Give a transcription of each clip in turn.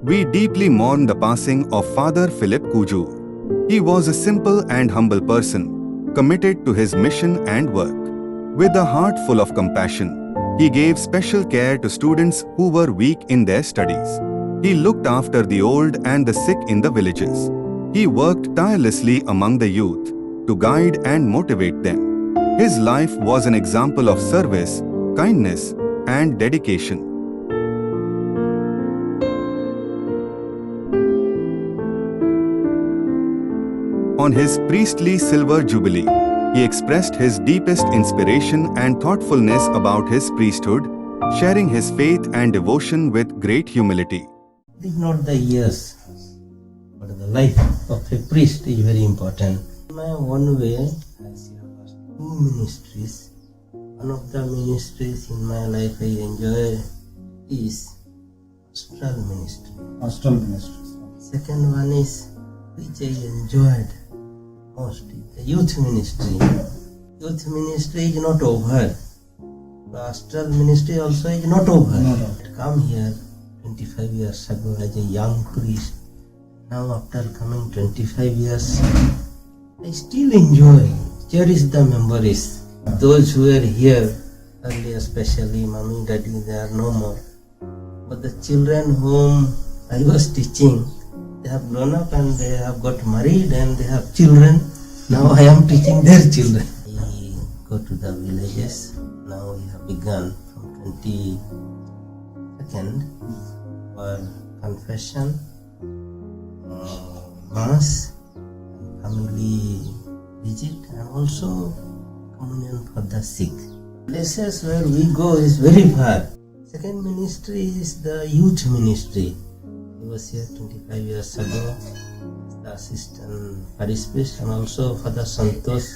We deeply mourn the passing of Father Philip Kujur. He was a simple and humble person, committed to his mission and work. With a heart full of compassion, he gave special care to students who were weak in their studies. He looked after the old and the sick in the villages. He worked tirelessly among the youth to guide and motivate them. His life was an example of service, kindness, and dedication. On his priestly silver jubilee, he expressed his deepest inspiration and thoughtfulness about his priesthood, sharing his faith and devotion with great humility. It is not the years, but the life of a priest is very important. In my own way, I see two ministries. One of the ministries in my life I enjoy is pastoral ministry. Pastoral ministry. Second one is which I enjoyed most is the youth ministry. Youth ministry is not over. Pastoral ministry also is not over. I come here 25 years ago as a young priest. Now after coming 25 years, I still enjoy, cherish the memories. Those who were here earlier, especially mommy, daddy, they are no more. But the children whom I was teaching, they have grown up and they have got married and they have children. Now I am teaching their children. I go to the villages. Now we have begun from 22nd for confession, mass, family visit, and also communion for the sick. Places where we go is very far. Second ministry is the youth ministry. I was here 25 years ago as the assistant parish priest, and also Father Santos,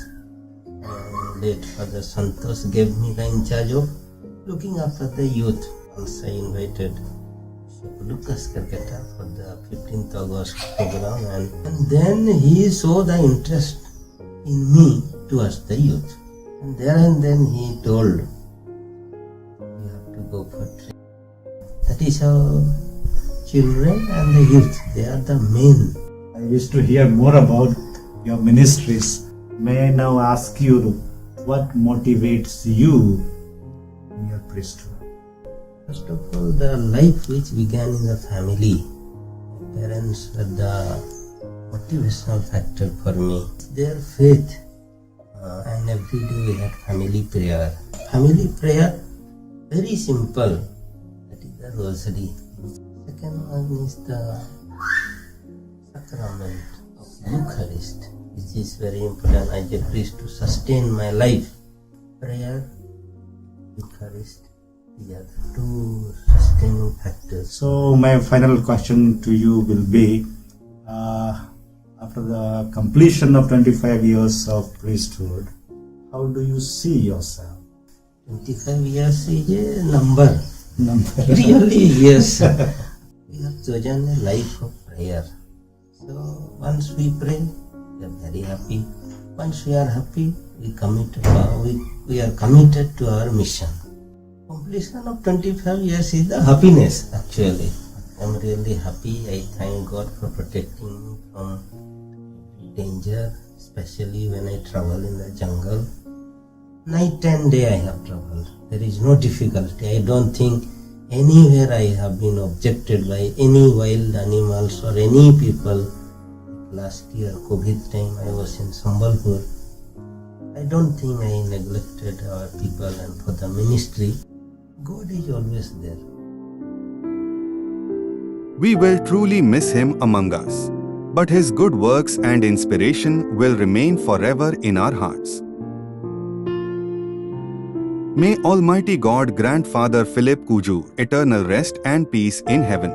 late Father Santos gave me the in charge of looking after the youth. Once I invited Lucas Calcutta for the 15th August program, and then he saw the interest in me towards the youth. And there and then he told, you have to go for training. That is how children and the youth, they are the main. I wish to hear more about your ministries. May I now ask you what motivates you in your priesthood? First of all, the life which began in the family. My parents were the motivational factor for me. Their faith, and every day we had family prayer. Family prayer, very simple. That is the rosary. Second one is the sacrament of Eucharist, which is very important as a priest to sustain my life. Prayer, Eucharist, these are the two sustaining factors. So my final question to you will be, after the completion of 25 years of priesthood, how do you see yourself? 25 years is a number. Really, yes. We have chosen a life of prayer. So once we pray, we are very happy. Once we are happy, we are committed to our mission. Completion of 25 years is the happiness, actually. I am really happy. I thank God for protecting me from danger, especially when I travel in the jungle. Night and day I have traveled. There is no difficulty. I don't think anywhere I have been objected by any wild animals or any people. Last year, COVID time, I was in Sambalpur. I don't think I neglected our people, and for the ministry, God is always there. We will truly miss him among us, but his good works and inspiration will remain forever in our hearts. May Almighty God grant Father Philip Kujur eternal rest and peace in heaven.